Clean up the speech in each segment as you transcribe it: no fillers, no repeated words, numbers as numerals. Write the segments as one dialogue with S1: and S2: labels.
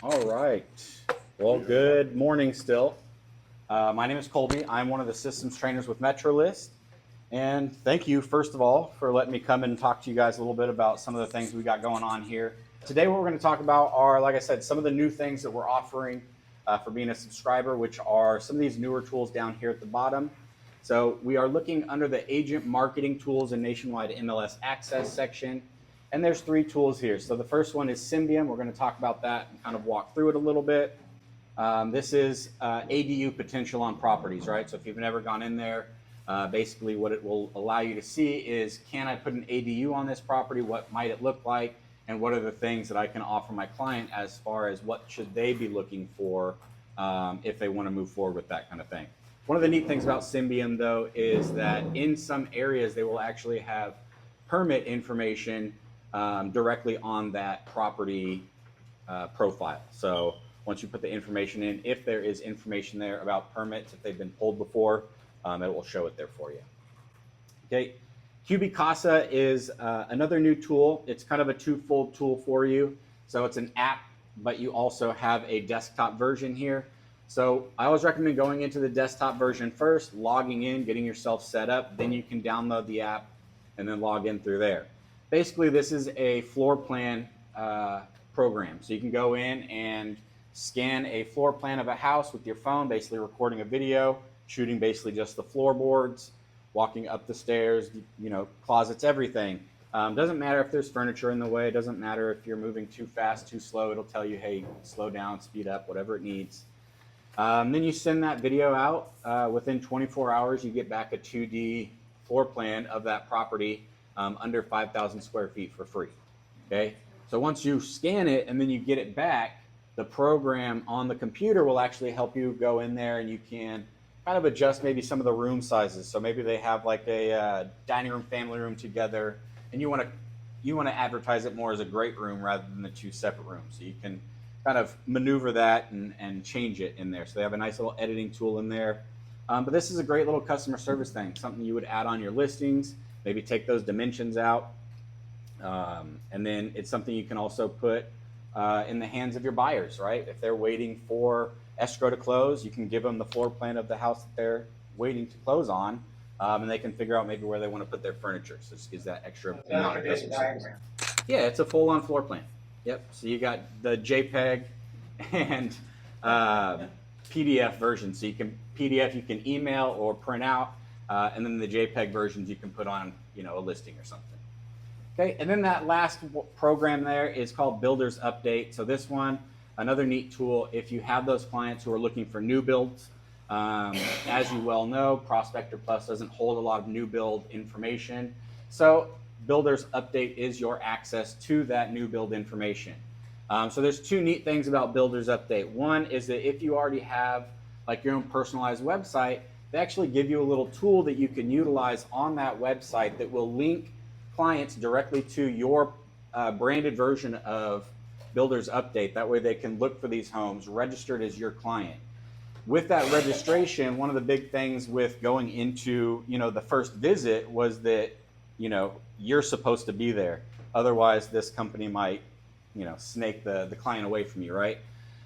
S1: All right. Well, good morning still. My name is Colby. I'm one of the systems trainers with MetroList. And thank you, first of all, for letting me come and talk to you guys a little bit about some of the things we got going on here. Today, what we're going to talk about are, like I said, some of the new things that we're offering for being a subscriber, which are some of these newer tools down here at the bottom. So we are looking under the agent marketing tools and nationwide MLS access section. And there's three tools here. So the first one is Symbium. We're going to talk about that and kind of walk through it a little bit. This is ADU potential on properties, right? So if you've never gone in there, basically what it will allow you to see is, can I put an ADU on this property? What might it look like? And what are the things that I can offer my client as far as what should they be looking for if they want to move forward with that kind of thing. One of the neat things about Symbium, though, is that in some areas they will actually have permit information directly on that property profile. So once you put the information in, if there is information there about permits, if they've been pulled before, it will show it there for you. Okay, CubiCasa is another new tool. It's kind of a twofold tool for you. So it's an app, but you also have a desktop version here. So I always recommend going into the desktop version first, logging in, getting yourself set up, then you can download the app and then log in through there. Basically, this is a floor plan program. So you can go in and scan a floor plan of a house with your phone, basically recording a video, shooting basically just the floorboards, walking up the stairs, closets, everything. Doesn't matter if there's furniture in the way. Doesn't matter if you're moving too fast, too slow. It'll tell you, hey, slow down, speed up, whatever it needs. Then you send that video out. Within 24 hours, you get back a 2D floor plan of that property under 5,000 square feet for free. Okay. So once you scan it and then you get it back, the program on the computer will actually help you go in there and you can kind of adjust maybe some of the room sizes. So maybe they have like a dining room, family room together, and you want to advertise it more as a great room rather than the two separate rooms. So you can kind of maneuver that and change it in there. So they have a nice little editing tool in there. But this is a great little customer service thing, something you would add on your listings, maybe take those dimensions out. And then it's something you can also put in the hands of your buyers, right? If they're waiting for escrow to close, you can give them the floor plan of the house that they're waiting to close on, and they can figure out maybe where they want to put their furniture. So this gives that extra amount of customer service. Yeah, it's a full-on floor plan. Yep. So you got the JPEG and PDF version. So you can PDF, you can email or print out, and then the JPEG versions you can put on, a listing or something. Okay, and then that last program there is called BuildersUpdate. So this one, another neat tool if you have those clients who are looking for new builds. As you well know, Prospector Plus doesn't hold a lot of new build information. So BuildersUpdate is your access to that new build information. So there's two neat things about BuildersUpdate. One is that if you already have like your own personalized website, they actually give you a little tool that you can utilize on that website that will link clients directly to your branded version of BuildersUpdate. That way they can look for these homes registered as your client. With that registration, one of the big things with going into the first visit was that you're supposed to be there. Otherwise, this company might snake the client away from you, right?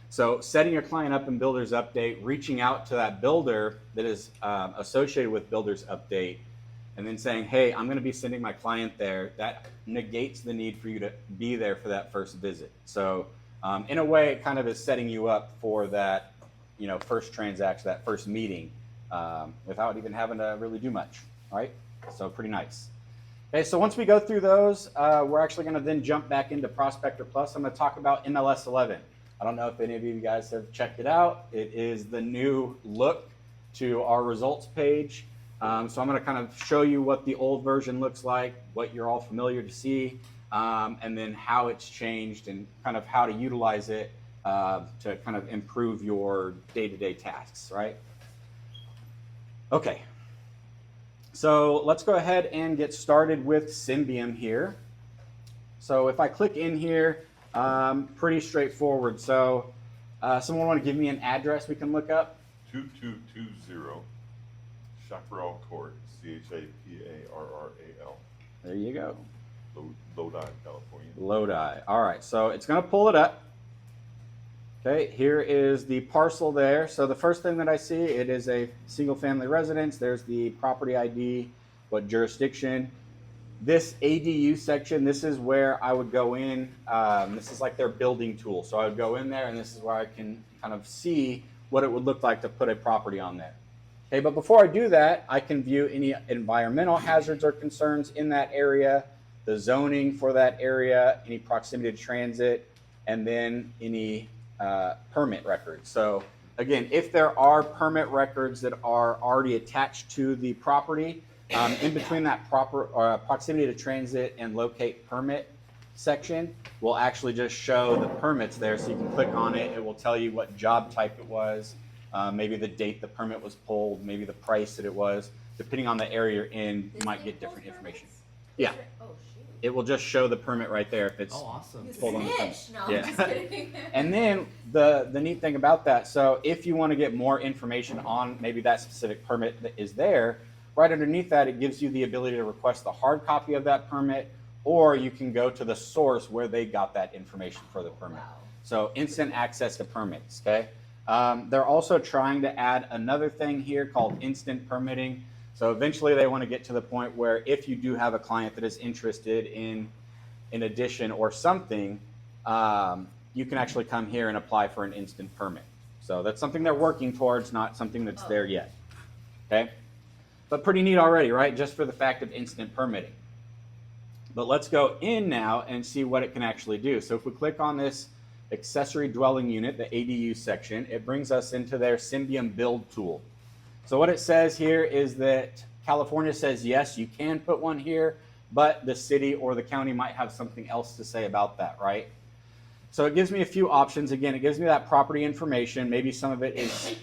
S1: So setting your client up in BuildersUpdate, reaching out to that builder that is associated with BuildersUpdate, and then saying, hey, I'm going to be sending my client there, that negates the need for you to be there for that first visit. So in a way, it kind of is setting you up for that first transaction, that first meeting, without even having to really do much, all right? So pretty nice. Okay, so once we go through those, we're actually going to then jump back into Prospector Plus. I'm going to talk about MLS 11. I don't know if any of you guys have checked it out. It is the new look to our results page. So I'm going to kind of show you what the old version looks like, what you're all familiar to see, and then how it's changed and kind of how to utilize it to kind of improve your day-to-day tasks, right? Okay. So let's go ahead and get started with Symbium here. So if I click in here, pretty straightforward. So someone want to give me an address we can look up?
S2: 2220 Chaparral Court, Chaparral.
S1: There you go.
S2: Lodi, California.
S1: Lodi. All right, so it's going to pull it up. Okay, here is the parcel there. So the first thing that I see, it is a single family residence. There's the property ID, what jurisdiction. This ADU section, this is where I would go in. This is like their building tool. So I would go in there and this is where I can kind of see what it would look like to put a property on there. Okay, but before I do that, I can view any environmental hazards or concerns in that area, the zoning for that area, any proximity to transit, and then any permit records. So again, if there are permit records that are already attached to the property, in between that proximity to transit and locate permit section, will actually just show the permits there. So you can click on it. It will tell you what job type it was, maybe the date the permit was pulled, maybe the price that it was. Depending on the area you're in, you might get different information. Yeah.
S3: Oh, shoot.
S1: It will just show the permit right there if it's
S4: awesome.
S1: pulled on the permit.
S3: No,
S1: Yeah.
S3: I'm just kidding.
S1: And then the neat thing about that, so if you want to get more information on maybe that specific permit that is there, right underneath that, it gives you the ability to request the hard copy of that permit, or you can go to the source where they got that information for the permit.
S3: Wow.
S1: So instant access to permits, okay? They're also trying to add another thing here called instant permitting. So eventually they want to get to the point where if you do have a client that is interested in an addition or something, you can actually come here and apply for an instant permit. So that's something they're working towards, not something that's there yet, okay? But pretty neat already, right? Just for the fact of instant permitting. But let's go in now and see what it can actually do. So if we click on this accessory dwelling unit, the ADU section, it brings us into their Symbium build tool. So what it says here is that California says, yes, you can put one here, but the city or the county might have something else to say about that, right? So it gives me a few options. Again, it gives me that property information. Maybe some of it is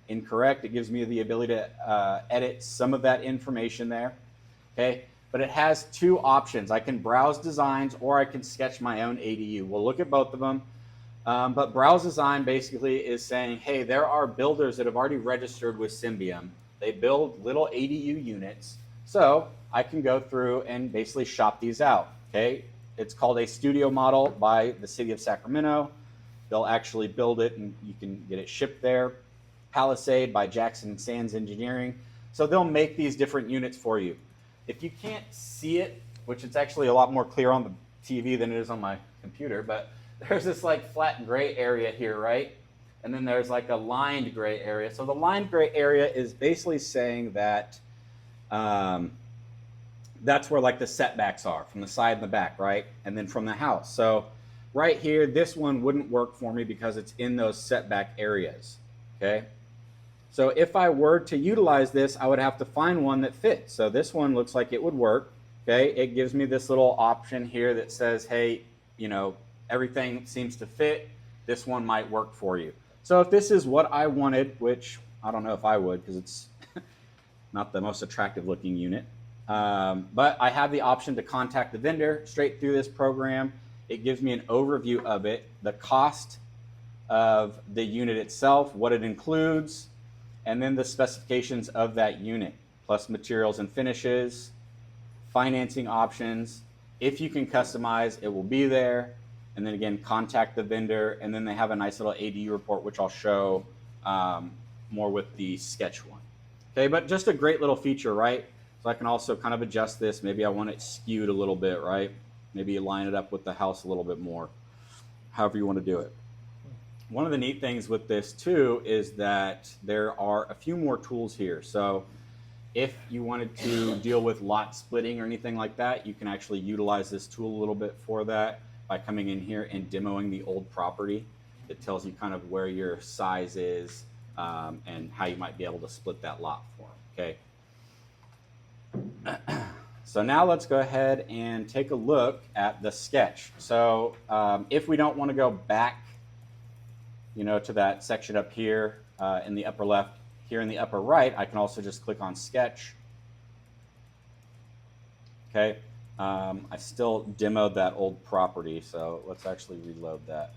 S1: incorrect. It gives me the ability to edit some of that information there, okay? But it has two options. I can browse designs or I can sketch my own ADU. We'll look at both of them. But browse design basically is saying, hey, there are builders that have already registered with Symbium. They build little ADU units. So I can go through and basically shop these out, okay? It's called a studio model by the city of Sacramento. They'll actually build it and you can get it shipped there. Palisade by Jackson Sands Engineering. So they'll make these different units for you. If you can't see it, which it's actually a lot more clear on the TV than it is on my computer, but there's this like flat gray area here, right? And then there's like a lined gray area. So the lined gray area is basically saying that that's where like the setbacks are from the side and the back, right? And then from the house. So right here, this one wouldn't work for me because it's in those setback areas, okay? So if I were to utilize this, I would have to find one that fits. So this one looks like it would work, okay? It gives me this little option here that says, hey, you know, everything seems to fit. This one might work for you. So if this is what I wanted, which I don't know if I would because it's not the most attractive looking unit, but I have the option to contact the vendor straight through this program. It gives me an overview of it, the cost of the unit itself, what it includes, and then the specifications of that unit, plus materials and finishes, financing options. If you can customize, it will be there. And then again, contact the vendor. And then they have a nice little ADU report, which I'll show more with the sketch one. Okay, but just a great little feature, right? So I can also kind of adjust this. Maybe I want it skewed a little bit, right? Maybe you line it up with the house a little bit more, however you want to do it. One of the neat things with this too is that there are a few more tools here. So if you wanted to deal with lot splitting or anything like that, you can actually utilize this tool a little bit for that by coming in here and demoing the old property. It tells you kind of where your size is and how you might be able to split that lot for them, okay? So now let's go ahead and take a look at the sketch. So if we don't want to go back, you know, to that section up here in the upper left, here in the upper right, I can also just click on sketch. Okay, I still demoed that old property, so let's actually reload that.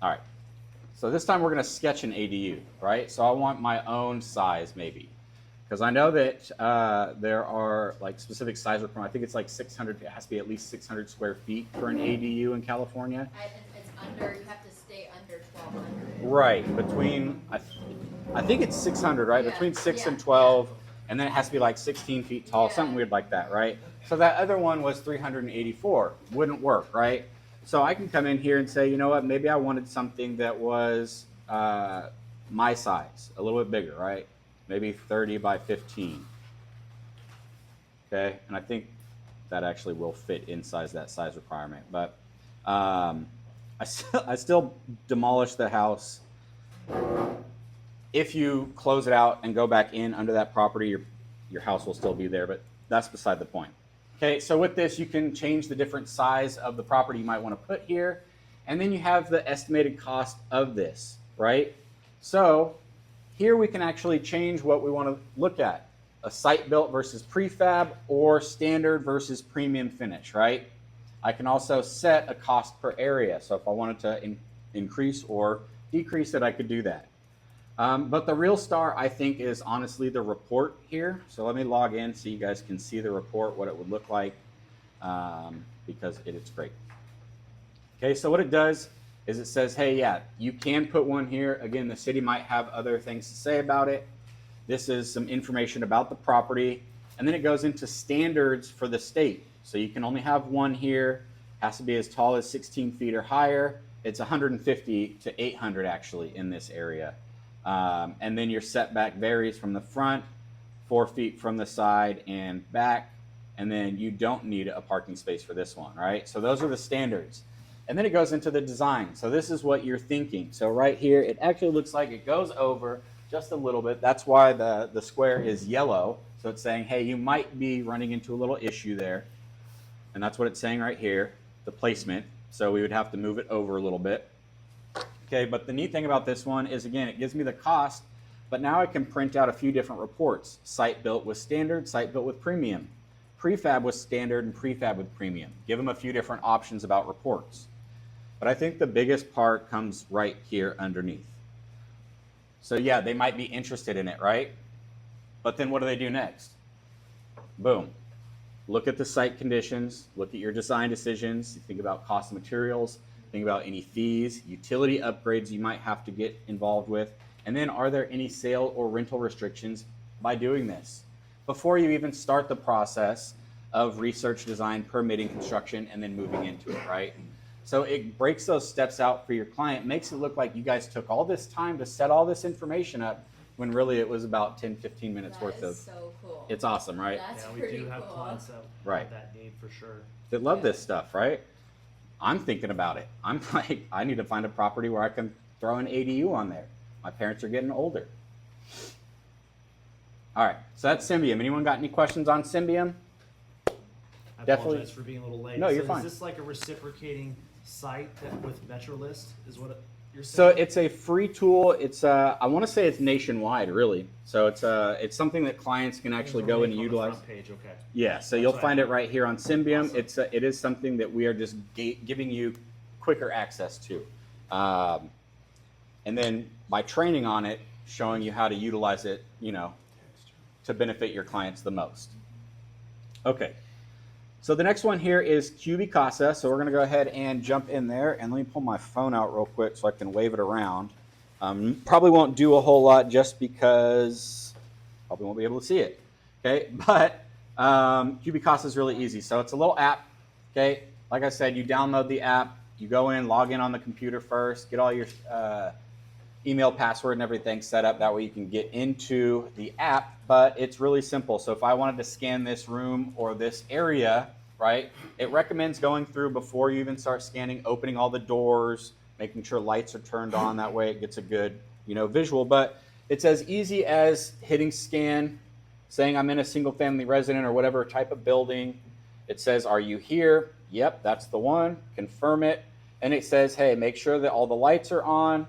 S1: All right, So this time we're going to sketch an ADU, right? So I want my own size maybe. Because I know that there are like specific size requirements. I think it's like 600, it has to be at least 600 square feet for an ADU in California.
S3: It's under, you have to stay under 1,200.
S1: Right, between, I think it's 600, right?
S3: Yeah,
S1: Between 6
S3: yeah,
S1: and 12, and then it has to be like 16 feet tall, something weird like that, right? So that other one was 384, wouldn't work, right? So I can come in here and say, you know what, maybe I wanted something that was my size, a little bit bigger, right? Maybe 30 by 15. Okay, and I think that actually will fit inside that size requirement. But I still demolish the house. If you close it out and go back in under that property, your house will still be there, but that's beside the point. Okay, so with this, you can change the different size of the property you might want to put here, and then you have the estimated cost of this, right? So here we can actually change what we want to look at. A site built versus prefab, or standard versus premium finish, right? I can also set a cost per area. So if I wanted to increase or decrease it, I could do that. But the real star, I think, is honestly the report here. So let me log in so you guys can see the report, what it would look like, because it's great. Okay, so what it does is it says, hey, yeah, you can put one here. Again, the city might have other things to say about it. This is some information about the property. And then it goes into standards for the state. So you can only have one here. Has to be as tall as 16 feet or higher. It's 150 to 800 actually in this area. And then your setback varies from the front, 4 feet from the side and back. And then you don't need a parking space for this one, right? So those are the standards. And then it goes into the design. So this is what you're thinking. So right here, it actually looks like it goes over just a little bit. That's why the square is yellow. So it's saying, hey, you might be running into a little issue there. And that's what it's saying right here, the placement. So we would have to move it over a little bit. Okay, but the neat thing about this one is, again, it gives me the cost, but now I can print out a few different reports. Site built with standard, site built with premium. Prefab with standard and prefab with premium. Give them a few different options about reports. But I think the biggest part comes right here underneath. So yeah, they might be interested in it, right? But then what do they do next? Boom. Look at the site conditions, look at your design decisions, think about cost of materials, think about any fees, utility upgrades you might have to get involved with, and then are there any sale or rental restrictions by doing this? Before you even start the process of research, design, permitting, construction, and then moving into it, right? So it breaks those steps out for your client, makes it look like you guys took all this time to set all this information up when really it was about 10, 15 minutes worth of.
S3: So cool.
S1: It's awesome, right?
S3: That's
S4: we
S3: pretty
S4: do have
S3: cool.
S4: clients that
S1: Right.
S4: have that need for sure.
S1: They love this stuff, right? I'm thinking about it. I'm like, I need to find a property where I can throw an ADU on there. My parents are getting older. All right, so that's Symbium. Anyone got any questions on Symbium?
S4: I
S1: Definitely.
S4: apologize for being a little late.
S1: No,
S4: So
S1: you're fine.
S4: Is this like a reciprocating site that with MetroList is what you're
S1: So
S4: saying?
S1: it's a free tool. It's I want to say it's nationwide, really. So it's something that clients can actually go in and
S4: On the
S1: utilize.
S4: front page, okay.
S1: Yeah, so
S4: That's
S1: you'll
S4: what I
S1: find it
S4: thought.
S1: right here on Symbium.
S4: Awesome.
S1: It is something that we are just giving you quicker access to, and then by training on it, showing you how to utilize it, to benefit your clients the most. Okay, so the next one here is CubiCasa. So we're going to go ahead and jump in there, and let me pull my phone out real quick so I can wave it around. Probably won't do a whole lot just because probably won't be able to see it. Okay, but CubiCasa is really easy. So it's a little app. Okay, like I said, you download the app, you go in, log in on the computer first, get all your email, password, and everything set up. That way you can get into the app. But it's really simple. So if I wanted to scan this room or this area, right, it recommends going through before you even start scanning, opening all the doors, making sure lights are turned on. That way it gets a good, visual. But it's as easy as hitting scan, saying I'm in a single family resident or whatever type of building. It says, are you here? Yep, that's the one. Confirm it. And it says, hey, make sure that all the lights are on.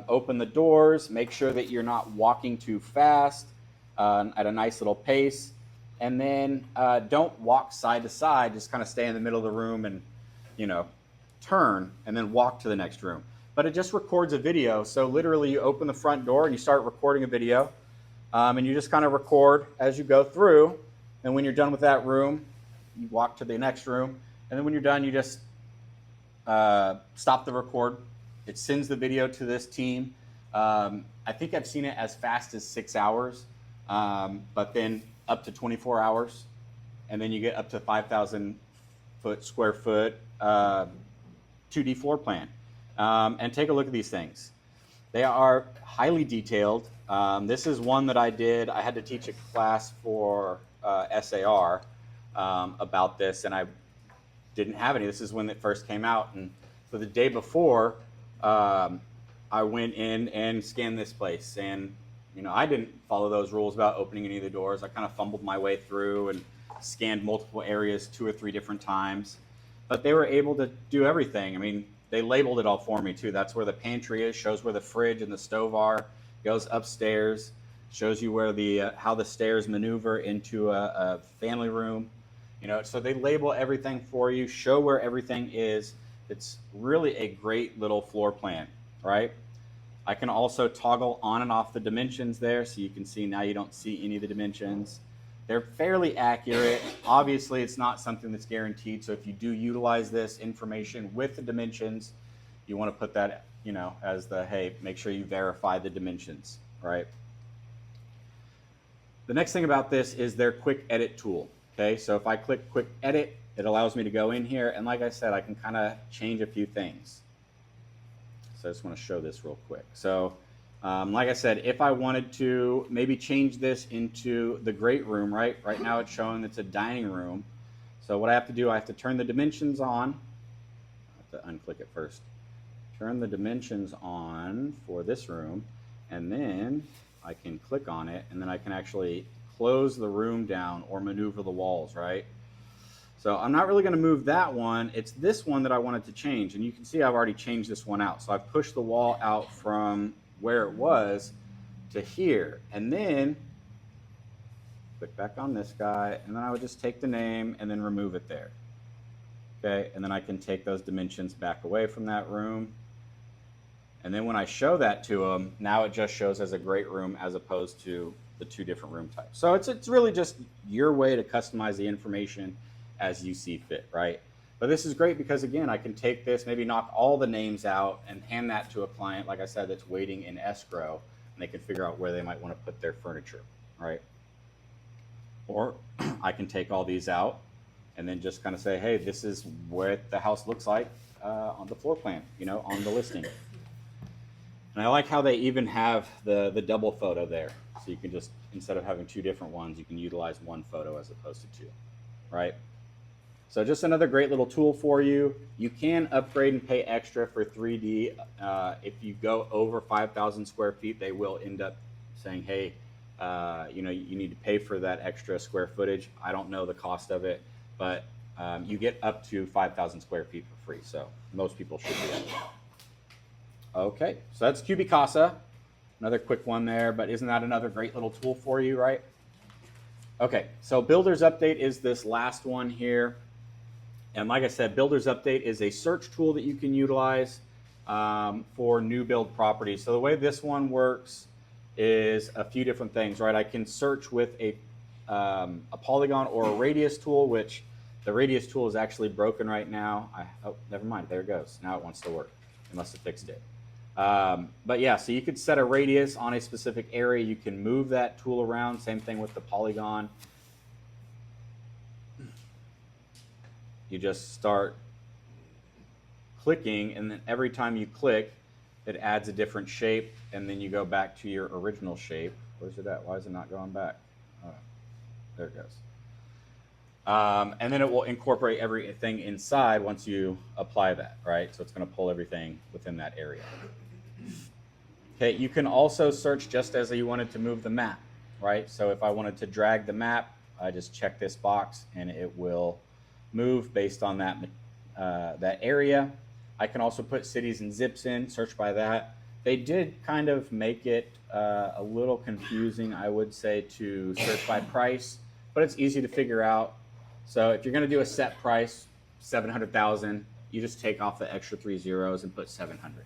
S1: Open the doors. Make sure that you're not walking too fast at a nice little pace. And then don't walk side to side. Just kind of stay in the middle of the room and, turn and then walk to the next room. but it just records a video. So literally you open the front door and you start recording a video, and you just kind of record as you go through. And when you're done with that room, you walk to the next room. And then when you're done, you just stop the record. It sends the video to this team. I think I've seen it as fast as 6 hours, but then up to 24 hours. And then you get up to 5,000 square foot 2D floor plan. And take a look at these things. They are highly detailed. This is one that I did. I had to teach a class for SAR about this, and I didn't have any. This is when it first came out. And so the day before, I went in and scanned this place. And, you know, I didn't follow those rules about opening any of the doors. I kind of fumbled my way through and scanned multiple areas 2 or 3 different times. But they were able to do everything. I mean, they labeled it all for me too. That's where the pantry is, shows where the fridge and the stove are, goes upstairs, shows you where the how the stairs maneuver into a family room. You know, so they label everything for you, show where everything is. It's really a great little floor plan, right? I can also toggle on and off the dimensions there, so you can see now you don't see any of the dimensions. They're fairly accurate. Obviously, it's not something that's guaranteed, so if you do utilize this information with the dimensions, you want to put that, you know, as the, hey, make sure you verify the dimensions, right? The next thing about this is their quick edit tool. Okay, so if I click quick edit, it allows me to go in here, and like I said, I can kind of change a few things. So I just want to show this real quick. So like I said, if I wanted to maybe change this into the great room, right? Right now it's showing it's a dining room. So what I have to do, I have to turn the dimensions on. I have to unclick it first. Turn the dimensions on for this room, and then I can click on it, and then I can actually close the room down or maneuver the walls, right? So I'm not really going to move that one. It's this one that I wanted to change, and you can see I've already changed this one out. So I've pushed the wall out from where it was to here, and then click back on this guy, and then I would just take the name and then remove it there. Okay, and then I can take those dimensions back away from that room. And then when I show that to them, now it just shows as a great room as opposed to the 2 different room types. So it's really just your way to customize the information as you see fit, right? But this is great because, again, I can take this, maybe knock all the names out and hand that to a client, like I said, that's waiting in escrow, and they can figure out where they might want to put their furniture, right? Or I can take all these out and then just kind of say, hey, this is what the house looks like on the floor plan, you know, on the listing. And I like how they even have the double photo there. So you can just, instead of having 2 different ones, you can utilize 1 photo as opposed to 2, right? So just another great little tool for you. You can upgrade and pay extra for 3D. If you go over 5,000 square feet, they will end up saying, hey, you know, you need to pay for that extra square footage. I don't know the cost of it, but you get up to 5,000 square feet for free. So most people should be able to. Okay, so that's CubiCasa. Another quick one there, but isn't that another great little tool for you, right? Okay, so Builders Update is this last one here. And like I said, Builders Update is a search tool that you can utilize for new build properties. So the way this one works is a few different things, right? I can search with a polygon or a radius tool, which the radius tool is actually broken right now. Oh, never mind, there it goes. Now it wants to work. They must have fixed it. But yeah, so you could set a radius on a specific area. You can move that tool around. Same thing with the polygon. You just start clicking, and then every time you click, it adds a different shape, and then you go back to your original shape. Where's it at? Why is it not going back? Oh, there it goes. And then it will incorporate everything inside once you apply that, right? So it's going to pull everything within that area. Okay, you can also search just as you wanted to move the map, right? So if I wanted to drag the map, I just check this box and it will move based on that, that area. I can also put cities and zips in, search by that. They did kind of make it a little confusing, I would say, to search by price, but it's easy to figure out. So if you're going to do a set price, 700,000, you just take off the extra 3 zeros and put 700.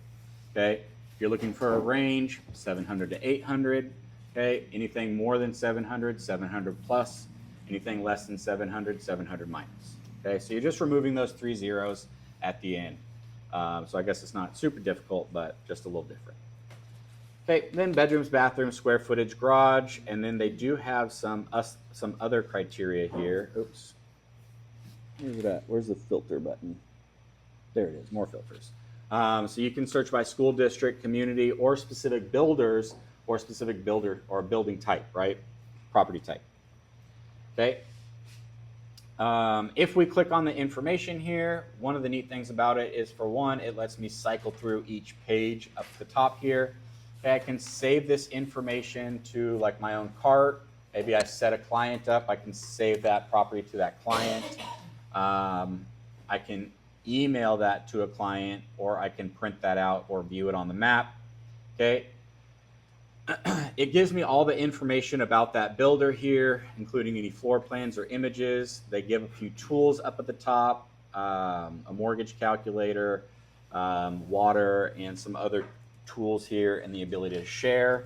S1: Okay, if you're looking for a range, 700 to 800. Okay, anything more than 700, 700 plus. Anything less than 700, 700 minus. Okay, so you're just removing those 3 zeros at the end. So I guess it's not super difficult, but just a little different. Okay, then bedrooms, bathrooms, square footage, garage, and then they do have some other criteria here. Oops. Where's it at? Where's the filter button? There it is, more filters. So you can search by school district, community, or specific builders, or specific builder or building type, right? Property type. Okay. If we click on the information here, one of the neat things about it is, for one, it lets me cycle through each page up the top here. Okay, I can save this information to like my own cart. Maybe I set a client up, I can save that property to that client. I can email that to a client, or I can print that out or view it on the map. Okay. It gives me all the information about that builder here, including any floor plans or images. They give a few tools up at the top, a mortgage calculator, water, and some other tools here, and the ability to share.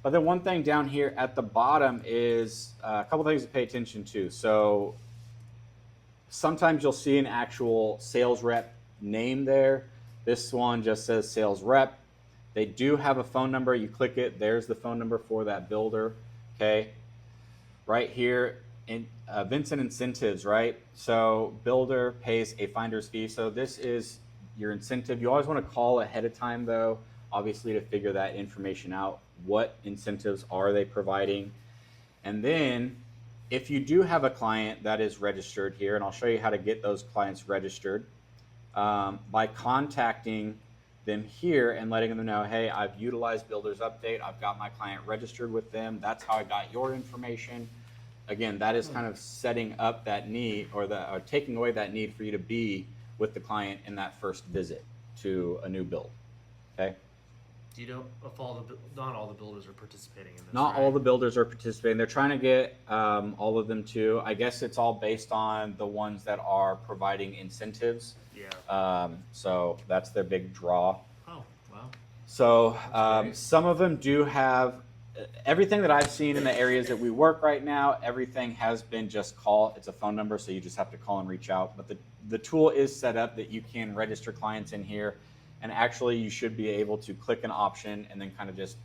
S1: But then one thing down here at the bottom is a couple things to pay attention to. So sometimes you'll see an actual sales rep name there. This one just says sales rep. They do have a phone number. You click it, there's the phone number for that builder. Okay, right here in Vincent incentives, right? So builder pays a finder's fee. So this is your incentive. You always want to call ahead of time, though, obviously, to figure that information out. What incentives are they providing? And then if you do have a client that is registered here, and I'll show you how to get those clients registered by contacting them here and letting them know, hey, I've utilized BuildersUpdate. I've got my client registered with them. That's how I got your information. Again, that is kind of setting up that need, or taking away that need for you to be with the client in that first visit to a new build. Okay.
S4: Do you know if not all the builders are participating in this?
S1: Not
S4: right?
S1: all the builders are participating. They're trying to get all of them to. I guess it's all based on the ones that are providing incentives.
S4: Yeah.
S1: So that's their big draw.
S4: Oh, wow.
S1: So some of them do have everything that I've seen in the areas that we work right now. Everything has been just call. It's a phone number, so you just have to call and reach out. But the tool is set up that you can register clients in here. And actually, you should be able to click an option and then kind of just,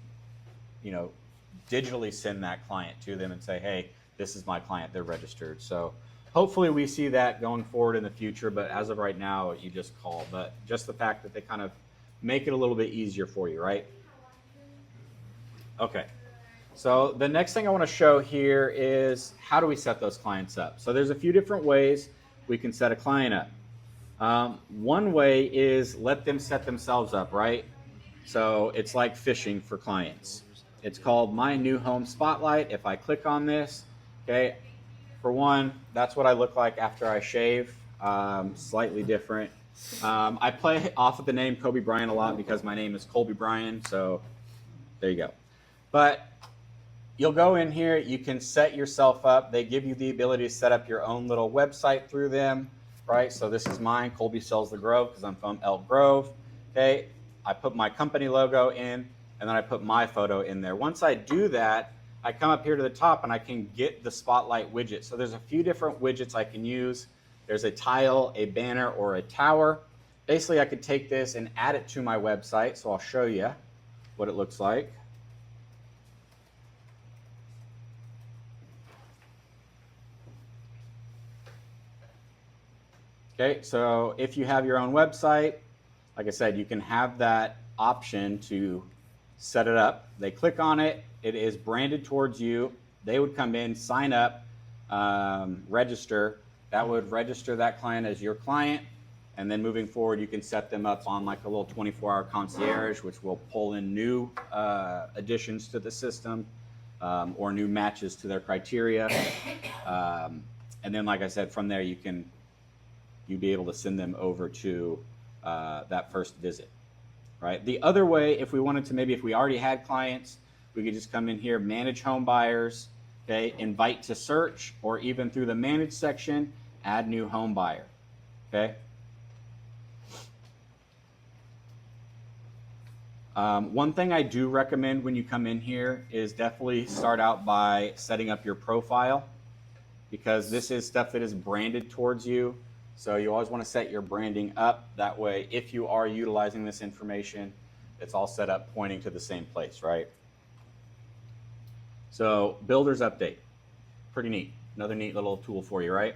S1: digitally send that client to them and say, hey, this is my client. They're registered. So hopefully we see that going forward in the future. But as of right now, you just call. But just the fact that they kind of make it a little bit easier for you, right? Okay. So the next thing I want to show here is how do we set those clients up? So there's a few different ways we can set a client up. One way is let them set themselves up, right? So it's like fishing for clients. It's called My New Home Spotlight. If I click on this, okay, for one, that's what I look like after I shave. Slightly different. I play off of the name Kobe Bryant a lot because my name is Colby Bryan. So there you go. But you'll go in here. You can set yourself up. They give you the ability to set up your own little website through them. Right, so this is mine, Colby Sells the Grove, because I'm from Elk Grove. Okay, I put my company logo in, and then I put my photo in there. Once I do that, I come up here to the top, and I can get the Spotlight widget. So there's a few different widgets I can use. There's a tile, a banner, or a tower. Basically, I could take this and add it to my website, so I'll show you what it looks like. Okay, so if you have your own website, like I said, you can have that option to set it up. They click on it. It is branded towards you. They would come in, sign up, register. That would register that client as your client. And then moving forward, you can set them up on like a little 24-hour concierge, which will pull in new additions to the system or new matches to their criteria. And then, like I said, from there, you'd be able to send them over to that first visit, right? The other way, if we wanted to, maybe if we already had clients, we could just come in here, manage home buyers, okay, invite to search, or even through the manage section, add new home buyer, okay? One thing I do recommend when you come in here is definitely start out by setting up your profile, because this is stuff that is branded towards you. So you always want to set your branding up. That way, if you are utilizing this information, it's all set up pointing to the same place, right? So Builders Update, pretty neat. Another neat little tool for you, right?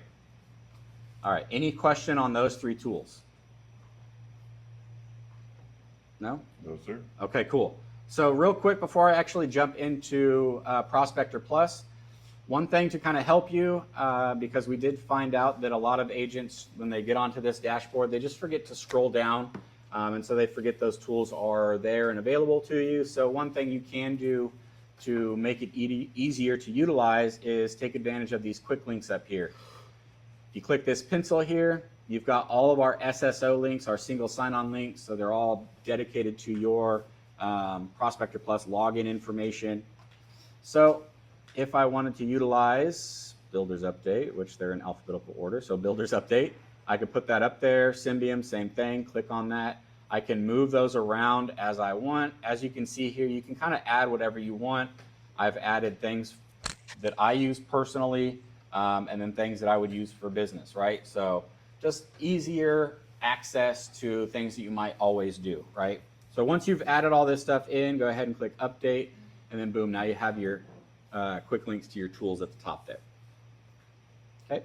S1: All right, any question on those three tools? No?
S2: No, sir.
S1: Okay, cool. So real quick before I actually jump into Prospector Plus, one thing to kind of help you, because we did find out that a lot of agents, when they get onto this dashboard, they just forget to scroll down, and so they forget those tools are there and available to you. So one thing you can do to make it easier to utilize is take advantage of these quick links up here. If you click this pencil here, you've got all of our SSO links, our single sign-on links, so they're all dedicated to your Prospector Plus login information. So if I wanted to utilize Builders Update, which they're in alphabetical order, so Builders Update, I could put that up there. Symbium, same thing, click on that. I can move those around as I want. As you can see here, you can kind of add whatever you want. I've added things that I use personally, and then things that I would use for business, right? So just easier access to things that you might always do, right? So once you've added all this stuff in, go ahead and click Update, and then boom, now you have your quick links to your tools at the top there. Okay.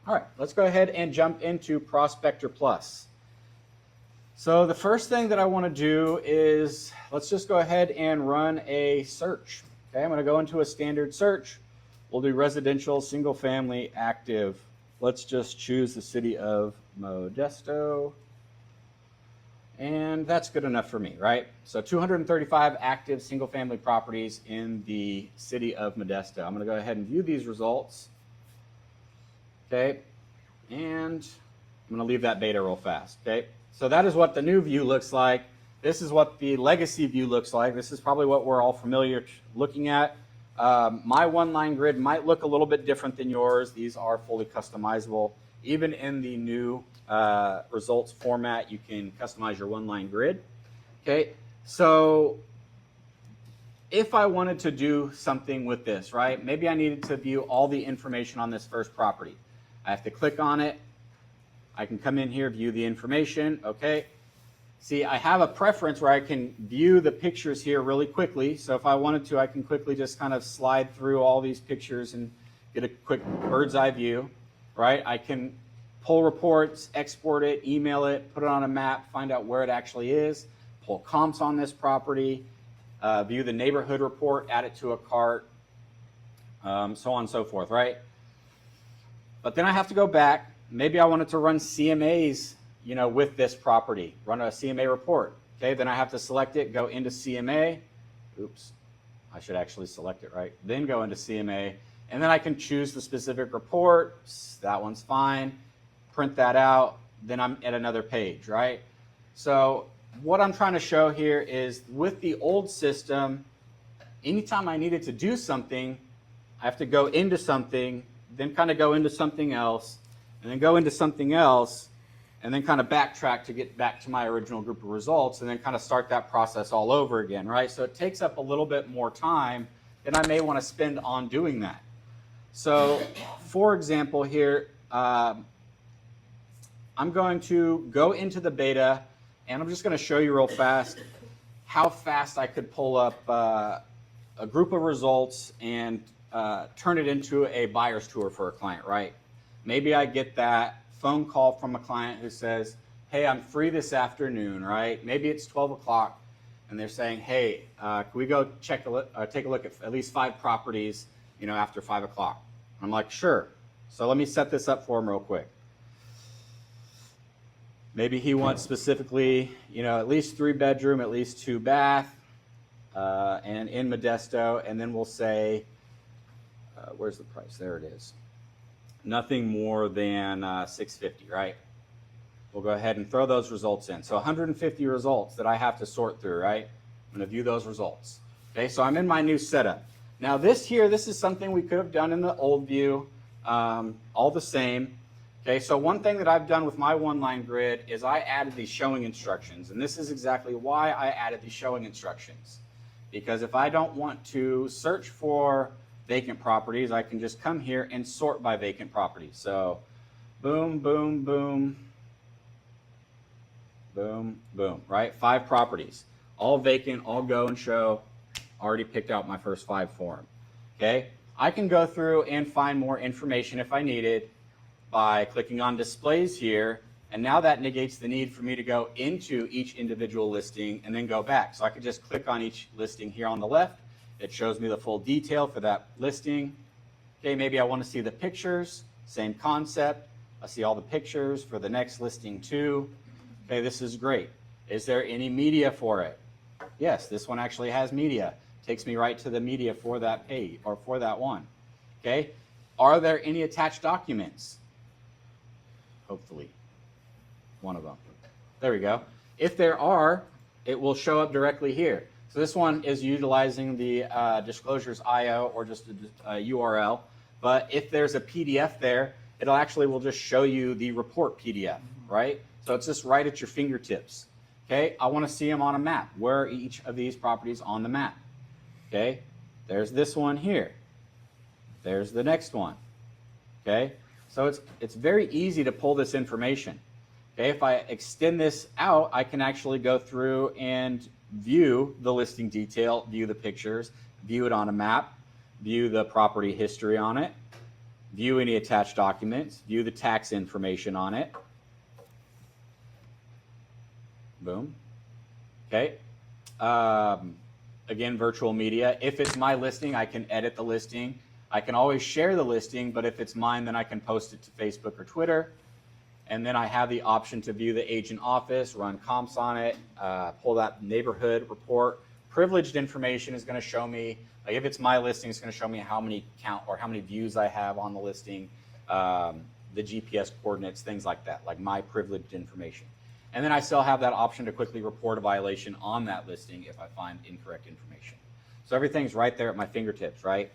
S1: All right, let's go ahead and jump into Prospector Plus. So the first thing that I want to do is let's just go ahead and run a search. Okay, I'm going to go into a standard search. We'll do residential, single family, active. Let's just choose the city of Modesto. And that's good enough for me, right? So 235 active single family properties in the city of Modesto. I'm going to go ahead and view these results. Okay, and I'm going to leave that beta real fast. Okay, so that is what the new view looks like. This is what the legacy view looks like. This is probably what we're all familiar looking at. My one-line grid might look a little bit different than yours. These are fully customizable. Even in the new results format, you can customize your one-line grid. Okay, so if I wanted to do something with this, right? Maybe I needed to view all the information on this first property. I have to click on it. I can come in here, view the information. Okay. See, I have a preference where I can view the pictures here really quickly. So if I wanted to, I can quickly just kind of slide through all these pictures and get a quick bird's eye view, right? I can pull reports, export it, email it, put it on a map, find out where it actually is, pull comps on this property, view the neighborhood report, add it to a cart, so on and so forth, right? But then I have to go back. Maybe I wanted to run CMAs, you know, with this property, run a CMA report. Okay, then I have to select it, go into CMA. Oops, I should actually select it, right? Then go into CMA, and then I can choose the specific report. That one's fine. Print that out. Then I'm at another page, right? So what I'm trying to show here is with the old system, anytime I needed to do something, I have to go into something, then kind of go into something else, and then go into something else, and then kind of backtrack to get back to my original group of results, and then kind of start that process all over again, right? So it takes up a little bit more time than I may want to spend on doing that. So for example here, I'm going to go into the beta, and I'm just going to show you real fast how fast I could pull up a group of results and turn it into a buyer's tour for a client, right? Maybe I get that phone call from a client who says, hey, I'm free this afternoon, right? Maybe it's 12 o'clock, and they're saying, hey, can we go take a look at least 5 properties, you know, after 5 o'clock? I'm like, sure. So let me set this up for him real quick. Maybe he wants specifically, you know, at least 3 bedroom, at least 2 bath, and in Modesto, and then we'll say, where's the price? There it is. Nothing more than $650, right? We'll go ahead and throw those results in. So 150 results that I have to sort through, right? I'm going to view those results. Okay, so I'm in my new setup. Now this is something we could have done in the old view, all the same. Okay, so one thing that I've done with my one-line grid is I added these showing instructions, and this is exactly why I added these showing instructions. Because if I don't want to search for vacant properties, I can just come here and sort by vacant properties. So boom, boom, boom, boom, boom, right? 5 properties, all vacant, all go and show. Already picked out my first 5 for them. Okay, I can go through and find more information if I needed by clicking on displays here, and now that negates the need for me to go into each individual listing and then go back. So I could just click on each listing here on the left. It shows me the full detail for that listing. Okay, maybe I want to see the pictures, same concept. I see all the pictures for the next listing too. Okay, this is great. Is there any media for it? Yes, this one actually has media. Takes me right to the media for that page or for that one. Okay, are there any attached documents? Hopefully, one of them. There we go. If there are, it will show up directly here. So this one is utilizing the disclosures IO or just a URL. But if there's a PDF there, it'll actually will just show you the report PDF, right? So it's just right at your fingertips. Okay, I want to see them on a map. Where are each of these properties on the map? Okay, there's this one here. There's the next one. Okay, so it's very easy to pull this information. Okay, if I extend this out, I can actually go through and view the listing detail, view the pictures, view it on a map, view the property history on it, view any attached documents, view the tax information on it. Boom. Okay. Again, virtual media. If it's my listing, I can edit the listing. I can always share the listing, but if it's mine, then I can post it to Facebook or Twitter. And then I have the option to view the agent office, run comps on it, pull that neighborhood report. Privileged information is going to show me, like if it's my listing, it's going to show me how many count or how many views I have on the listing, the GPS coordinates, things like that, like my privileged information. And then I still have that option to quickly report a violation on that listing if I find incorrect information. So everything's right there at my fingertips, right?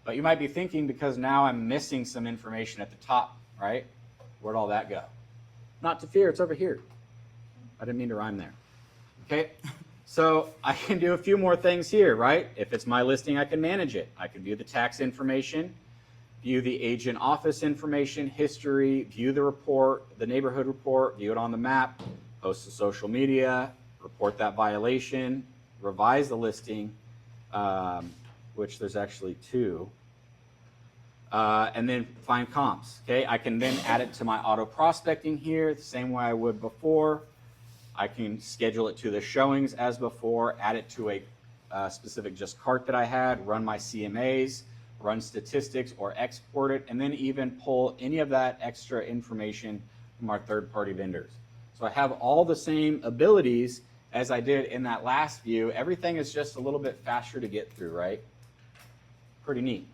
S1: But you might be thinking, because now I'm missing some information at the top, right? Where'd all that go? Not to fear, it's over here. I didn't mean to rhyme there. Okay, so I can do a few more things here, right? If it's my listing, I can manage it. I can view the tax information, view the agent office information, history, view the report, the neighborhood report, view it on the map, post to social media, report that violation, revise the listing, which there's actually 2. And then find comps. Okay, I can then add it to my auto prospecting here the same way I would before. I can schedule it to the showings as before, add it to a specific just cart that I had, run my CMAs, run statistics or export it, and then even pull any of that extra information from our third-party vendors. So I have all the same abilities as I did in that last view. Everything is just a little bit faster to get through, right? Pretty neat.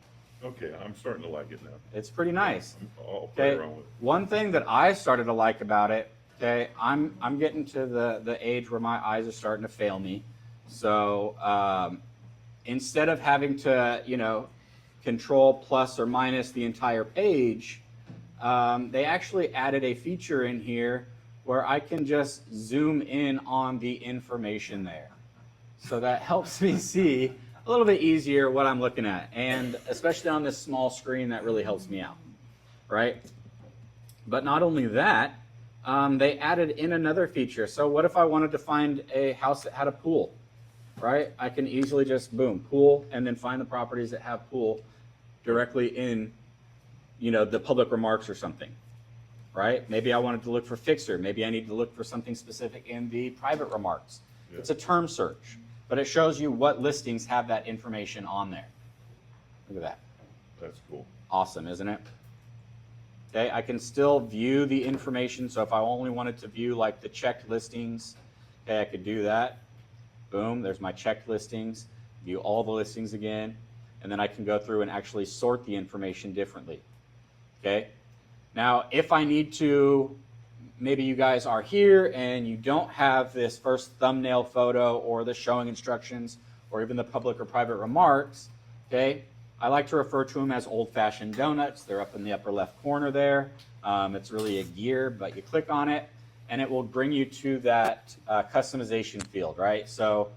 S2: Okay, I'm starting to like it now.
S1: It's pretty nice.
S2: I'll play
S1: Okay,
S2: around with it.
S1: one thing that I started to like about it, okay, I'm getting to the age where my eyes are starting to fail me. So instead of having to, control plus or minus the entire page, they actually added a feature in here where I can just zoom in on the information there. So that helps me see a little bit easier what I'm looking at. And especially on this small screen, that really helps me out, right? But not only that, they added in another feature. So what if I wanted to find a house that had a pool, right? I can easily just, boom, pool, and then find the properties that have pool directly in, the public remarks or something, right? Maybe I wanted to look for fixer. Maybe I need to look for something specific in the private remarks. Yeah. It's a term search, but it shows you what listings have that information on there. Look at that.
S2: That's cool.
S1: Awesome, isn't it? Okay, I can still view the information. So if I only wanted to view like the checked listings, okay, I could do that. Boom, there's my checked listings, view all the listings again, and then I can go through and actually sort the information differently. Okay, now if I need to, maybe you guys are here and you don't have this first thumbnail photo or the showing instructions or even the public or private remarks, okay, I like to refer to them as old-fashioned donuts. They're up in the upper left corner there. It's really a gear, but you click on it, and it will bring you to that customization field, right? So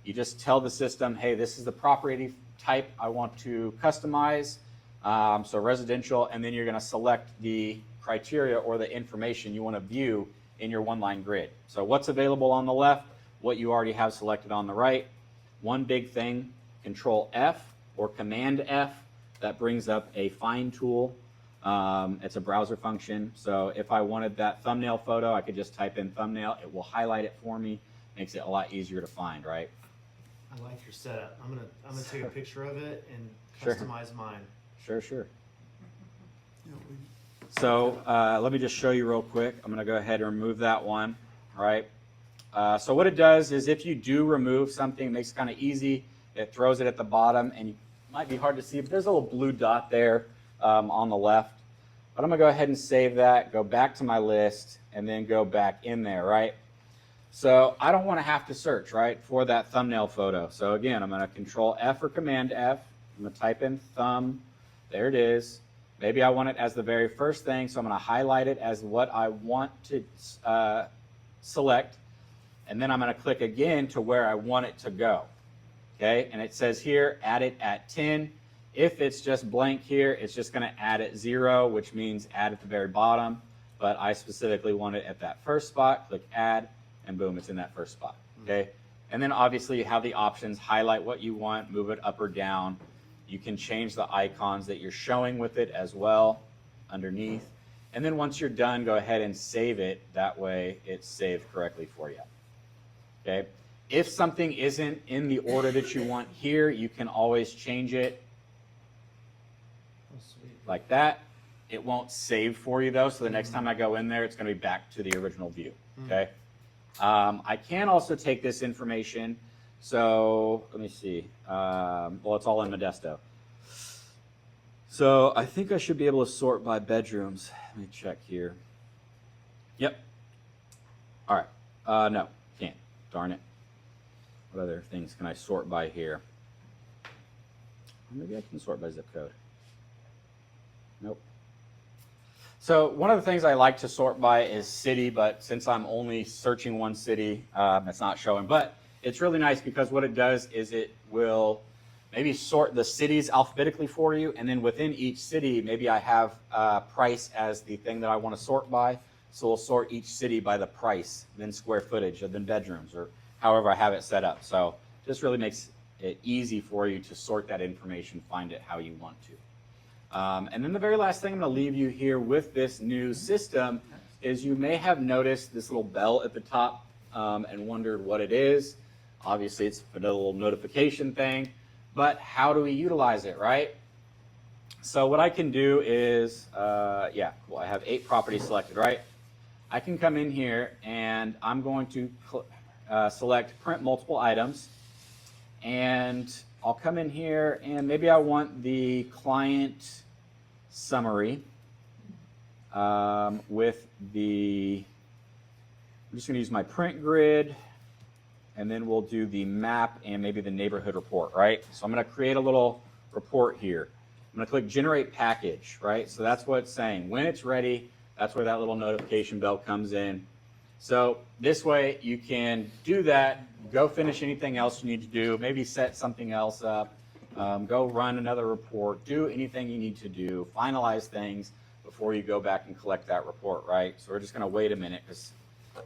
S1: you just tell the system, hey, this is the property type I want to customize, so residential, and then you're going to select the criteria or the information you want to view in your one-line grid. So what's available on the left, what you already have selected on the right. One big thing, Control F or Command F, that brings up a find tool. It's a browser function. So if I wanted that thumbnail photo, I could just type in thumbnail. It will highlight it for me. Makes it a lot easier to find, right?
S4: I like your setup. I'm gonna take a picture of it and
S1: Sure.
S4: customize mine.
S1: Sure. So let me just show you real quick. I'm going to go ahead and remove that one, all right? So what it does is if you do remove something, it makes it kind of easy. It throws it at the bottom, and it might be hard to see, but there's a little blue dot there on the left. But I'm going to go ahead and save that, go back to my list, and then go back in there, right? So I don't want to have to search, right, for that thumbnail photo. So again, I'm going to Control F or Command F. I'm going to type in thumb. There it is. Maybe I want it as the very first thing, so I'm going to highlight it as what I want to select, and then I'm going to click again to where I want it to go. Okay, and it says here, add it at 10. If it's just blank here, it's just going to add at 0, which means add at the very bottom, but I specifically want it at that first spot. Click add, and boom, it's in that first spot. Okay, and then obviously you have the options, highlight what you want, move it up or down. You can change the icons that you're showing with it as well underneath. And then once you're done, go ahead and save it. That way it's saved correctly for you. Okay. If something isn't in the order that you want here, you can always change it
S4: Oh, sweet.
S1: like that. It won't save for you though. So the next time I go in there, it's going to be back to the original view. Okay. I can also take this information. So let me see. Well, it's all in Modesto. So I think I should be able to sort by bedrooms. Let me check here. Yep. All right. No, can't. Darn it. What other things can I sort by here? Maybe I can sort by zip code. Nope. So one of the things I like to sort by is city, but since I'm only searching one city, it's not showing. But it's really nice because what it does is it will maybe sort the cities alphabetically for you, and then within each city, maybe I have price as the thing that I want to sort by. So we'll sort each city by the price, then square footage, and then bedrooms, or however I have it set up. So just really makes it easy for you to sort that information, find it how you want to. And then the very last thing I'm going to leave you here with this new system is you may have noticed this little bell at the top and wondered what it is. Obviously, it's a little notification thing, but how do we utilize it, right? So what I can do is, yeah, cool. I have 8 properties selected, right? I can come in here and I'm going to select print multiple items, and I'll come in here and maybe I want the client summary with the, I'm just going to use my print grid, and then we'll do the map and maybe the neighborhood report, right? So I'm going to create a little report here. I'm going to click generate package, right? So that's what it's saying. When it's ready, that's where that little notification bell comes in. So this way you can do that, go finish anything else you need to do, maybe set something else up, go run another report, do anything you need to do, finalize things before you go back and collect that report, right? So we're just going to wait a minute because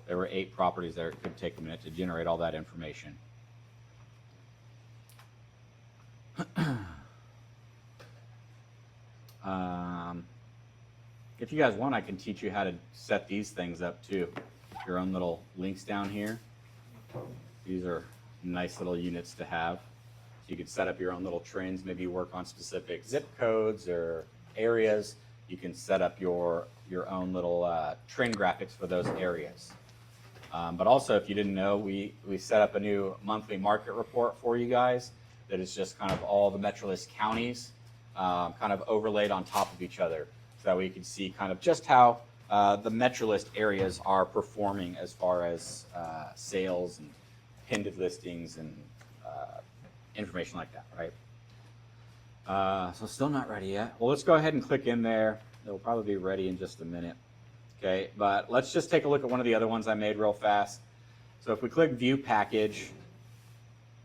S1: there were 8 properties there. It could take a minute to generate all that information. If you guys want, I can teach you how to set these things up too. Your own little links down here. These are nice little units to have. So you could set up your own little trends, maybe work on specific zip codes or areas. You can set up your own little trend graphics for those areas. But also, if you didn't know, we set up a new monthly market report for you guys that is just kind of all the MetroList counties kind of overlaid on top of each other, so that way you can see kind of just how the MetroList areas are performing as far as sales and pinned listings and information like that, right? So still not ready yet. Well, let's go ahead and click in there. It'll probably be ready in just a minute. Okay, but let's just take a look at one of the other ones I made real fast. So if we click View Package,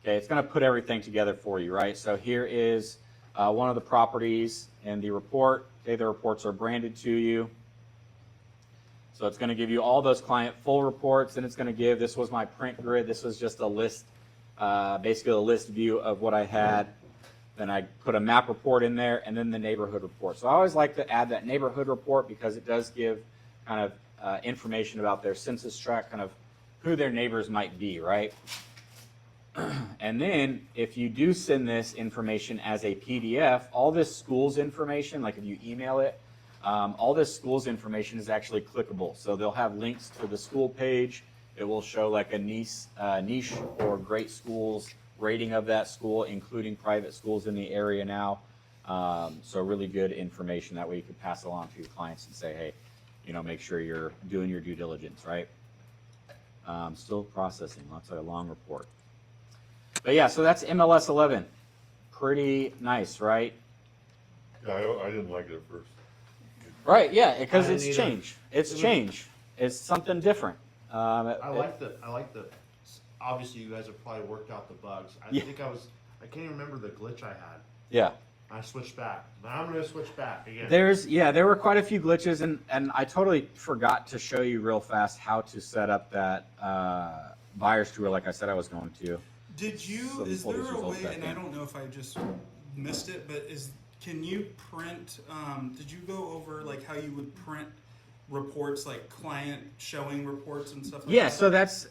S1: okay, it's going to put everything together for you, right? So here is one of the properties in the report. Okay, the reports are branded to you. So it's going to give you all those client full reports, and it's going to give, this was my print grid. This was just a list, basically a list view of what I had. Then I put a map report in there, and then the neighborhood report. So I always like to add that neighborhood report because it does give kind of information about their census tract, kind of who their neighbors might be, right? And then if you do send this information as a PDF, all this schools information, like if you email it, all this schools information is actually clickable. So they'll have links to the school page. It will show like a niche or great schools rating of that school, including private schools in the area now. So really good information. That way you can pass along to your clients and say, hey, you know, make sure you're doing your due diligence, right? Still processing. That's a long report. But yeah, so that's MLS 11. Pretty nice, right?
S2: Yeah, I didn't like it at first.
S1: Right, yeah, because
S4: I
S1: it's
S4: didn't either.
S1: change. It's change. It's something different.
S5: I like the, obviously you guys have probably worked out the bugs. I
S1: Yeah.
S5: think I can't even remember the glitch I had.
S1: Yeah.
S5: I switched back. But I'm going to switch back again.
S1: There were quite a few glitches, and I totally forgot to show you real fast how to set up that buyer's tour like I said I was going to.
S6: Did you,
S1: So
S6: is
S1: pull
S6: there
S1: these
S6: a
S1: results
S6: way,
S1: back
S6: and
S1: in.
S6: I don't know if I just missed it, but can you print, did you go over like how you would print reports, like client showing reports and stuff like that?
S1: Yeah, so that's,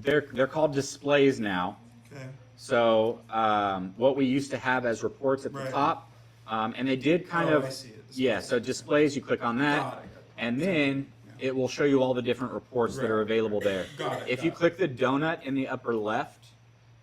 S1: they're called displays now.
S6: Okay,
S1: So what we used to have as reports at the
S6: Right.
S1: top, and they did kind
S6: Oh,
S1: of,
S6: I see it.
S1: yeah, so displays, you click on that,
S6: Got it.
S1: and then it will show you all the different reports that are
S6: Right.
S1: available there.
S6: Got it,
S1: If
S6: got
S1: you
S6: it.
S1: click the donut in the upper left,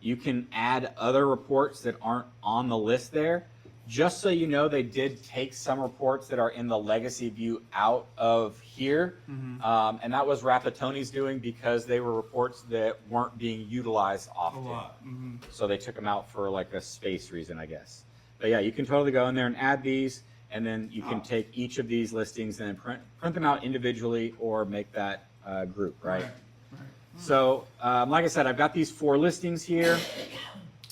S1: you can add other reports that aren't on the list there. Just so you know, they did take some reports that are in the legacy view out of here. And that was Rapatoni's doing because they were reports that weren't being utilized
S6: a
S1: often.
S6: lot.
S1: So they took them out for like a space reason, I guess. But yeah, you can totally go in there and add these, and then you can take each of these listings and then print them out individually or make that group, right? So like I said, I've got these 4 listings here.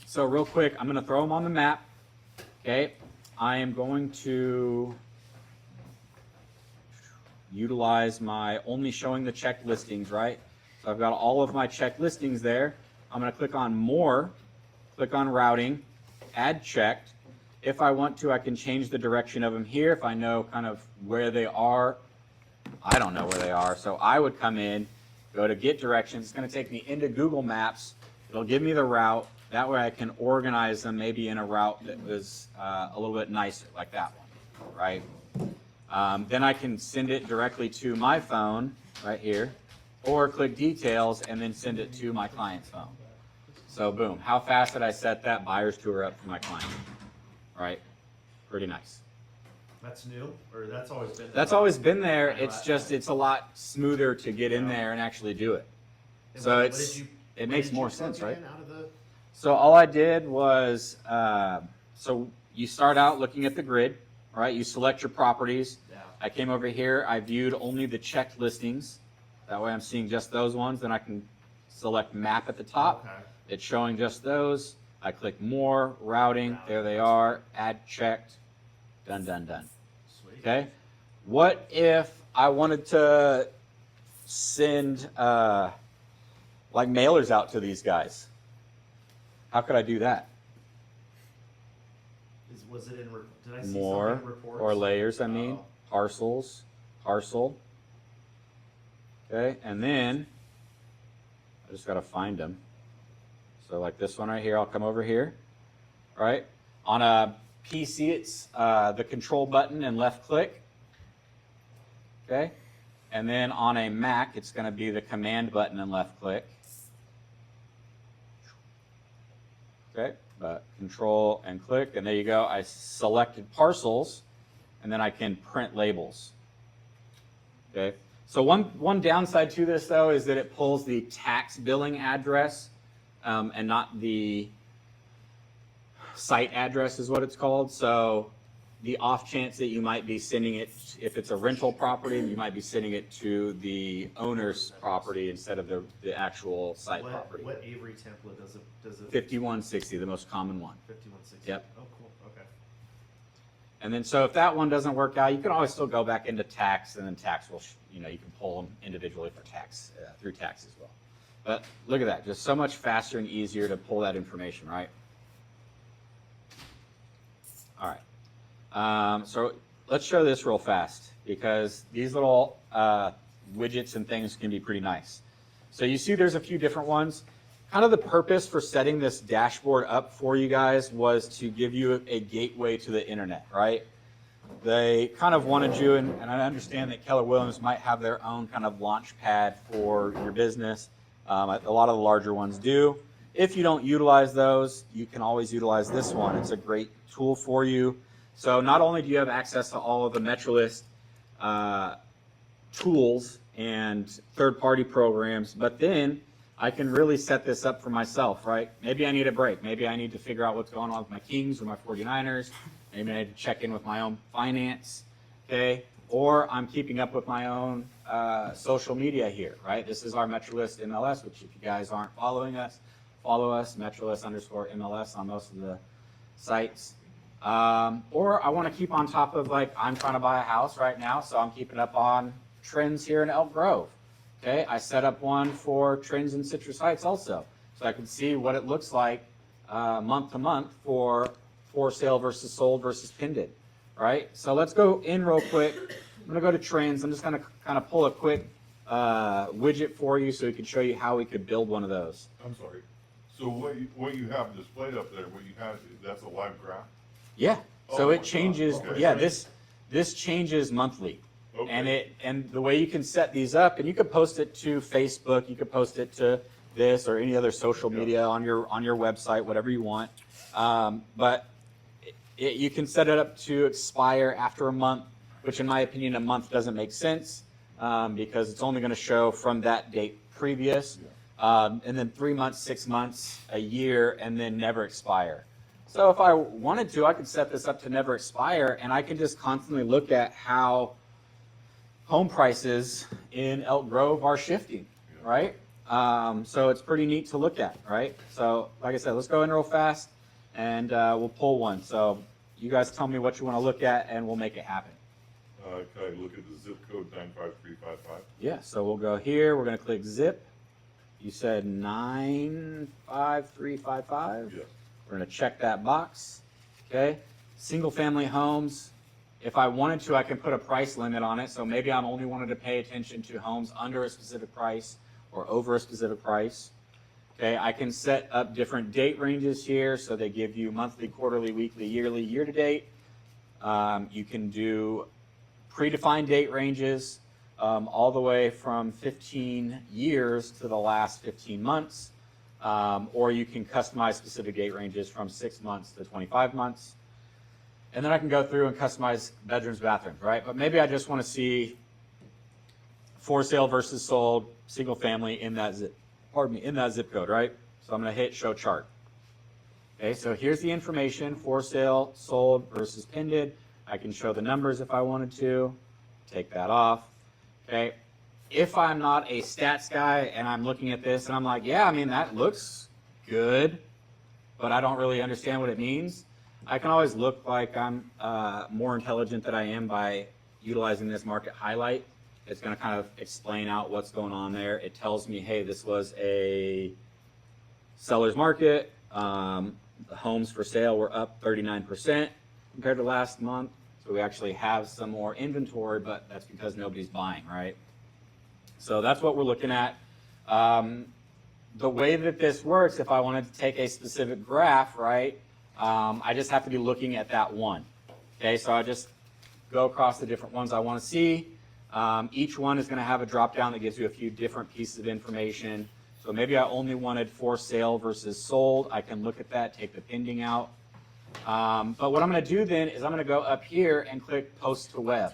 S1: So real quick, I'm going to throw them on the map. Okay, I am going to utilize my only showing the checked listings, right? So I've got all of my checked listings there. I'm going to click on More, click on Routing, Add Checked. If I want to, I can change the direction of them here. If I know kind of where they are, I don't know where they are. So I would come in, go to Get Directions. It's going to take me into Google Maps. It'll give me the route. That way I can organize them maybe in a route that was a little bit nicer, like that one, right? Then I can send it directly to my phone right here, or click Details and then send it to my client's phone. So boom, how fast did I set that buyer's tour up for my client, right? Pretty nice.
S5: That's new? Or that's always been there?
S1: That's always been there. It's just, it's a lot smoother to get in there and actually do it.
S5: And
S1: So
S5: what did you-
S1: it
S5: what
S1: makes
S5: did you
S1: more
S5: plug
S1: sense,
S5: in
S1: right?
S5: out of the-
S1: So all I did was, so you start out looking at the grid, right? You select your properties.
S5: Yeah.
S1: I came over here, I viewed only the checked listings. That way I'm seeing just those ones. Then I can select map at the top.
S5: Okay.
S1: It's showing just those. I click more, routing, there they are, add checked, done, done, done.
S5: Sweet.
S1: Okay? What if I wanted to send like mailers out to these guys? How could I do that?
S5: Was it in, did I see
S1: More
S5: something in reports?
S1: or layers, I mean,
S5: Oh.
S1: parcels, parcel. Okay, and then I just got to find them. So like this one right here, I'll come over here, right? On a PC, it's the control button and left click. Okay, and then on a Mac, it's going to be the command button and left click. Okay, but control and click, and there you go. I selected parcels, and then I can print labels. Okay, so one downside to this though is that it pulls the tax billing address and not the site address is what it's called. So the off chance that you might be sending it, if it's a rental property, you might be sending it to the owner's property instead of the actual site property.
S5: What Avery template does it?
S1: 5160, the most common one.
S5: 5160.
S1: Yep.
S5: Oh, cool. Okay.
S1: And then, so if that one doesn't work out, you can always still go back into tax, and then tax will, you can pull them individually for tax, through tax as well. But look at that, just so much faster and easier to pull that information, right? All right. So let's show this real fast, because these little widgets and things can be pretty nice. So you see there's a few different ones. Kind of the purpose for setting this dashboard up for you guys was to give you a gateway to the internet, right? They kind of wanted you, and I understand that Keller Williams might have their own kind of launch pad for your business. A lot of the larger ones do. If you don't utilize those, you can always utilize this one. It's a great tool for you. So not only do you have access to all of the MetroList tools and third-party programs, but then I can really set this up for myself, right? Maybe I need a break. Maybe I need to figure out what's going on with my Kings or my 49ers. Maybe I need to check in with my own finance, okay? Or I'm keeping up with my own social media here, right? This is our MetroList MLS, which if you guys aren't following us, follow us, MetroList_MLS on most of the sites. Or I want to keep on top of, like, I'm trying to buy a house right now, so I'm keeping up on trends here in Elk Grove. Okay, I set up one for trends in Citrus Heights also, so I can see what it looks like month to month for sale versus sold versus pinned, right? So let's go in real quick. I'm gonna go to trends. I'm just gonna kind of pull a quick widget for you so we can show you how we could build one of those.
S2: I'm sorry. So what you have displayed up there, what you have, that's a live graph?
S1: Yeah, so
S2: Oh
S1: it
S2: my
S1: changes,
S2: God. Okay.
S1: yeah, this changes monthly.
S2: Okay.
S1: And the way you can set these up, and you could post it to Facebook, you could post it to this or any other social media on your website, whatever you want. But you can set it up to expire after a month, which in my opinion, a month doesn't make sense because it's only going to show from that date previous, and then 3 months, 6 months, a year, and then never expire. So if I wanted to, I could set this up to never expire, and I can just constantly look at how home prices in Elk Grove are shifting, right? So it's pretty neat to look at, right? So like I said, let's go in real fast and we'll pull one. So you guys tell me what you want to look at and we'll make it happen.
S2: Can I look at the zip code 95355?
S1: Yeah, so we'll go here. We're going to click zip. You said 95355.
S2: Yes.
S1: We're going to check that box. Okay. Single family homes. If I wanted to, I can put a price limit on it. So maybe I'm only wanted to pay attention to homes under a specific price or over a specific price. Okay, I can set up different date ranges here. So they give you monthly, quarterly, weekly, yearly, year-to-date. You can do predefined date ranges all the way from 15 years to the last 15 months. Or you can customize specific date ranges from 6 months to 25 months. And then I can go through and customize bedrooms, bathrooms, right? But maybe I just want to see for sale versus sold, single family in that zip code, right? So I'm going to hit show chart. Okay, so here's the information, for sale, sold versus pinned. I can show the numbers if I wanted to, take that off. Okay, if I'm not a stats guy and I'm looking at this and I'm like, yeah, I mean, that looks good, but I don't really understand what it means. I can always look like I'm more intelligent than I am by utilizing this market highlight. It's going to kind of explain out what's going on there. It tells me, hey, this was a seller's market. The homes for sale were up 39% compared to last month. So we actually have some more inventory, but that's because nobody's buying, right? So that's what we're looking at. The way that this works, if I wanted to take a specific graph, right, I just have to be looking at that one. Okay, so I just go across the different ones I want to see. Each one is going to have a drop down that gives you a few different pieces of information. So maybe I only wanted for sale versus sold. I can look at that, take the pending out. But what I'm going to do then is I'm going to go up here and click post to web.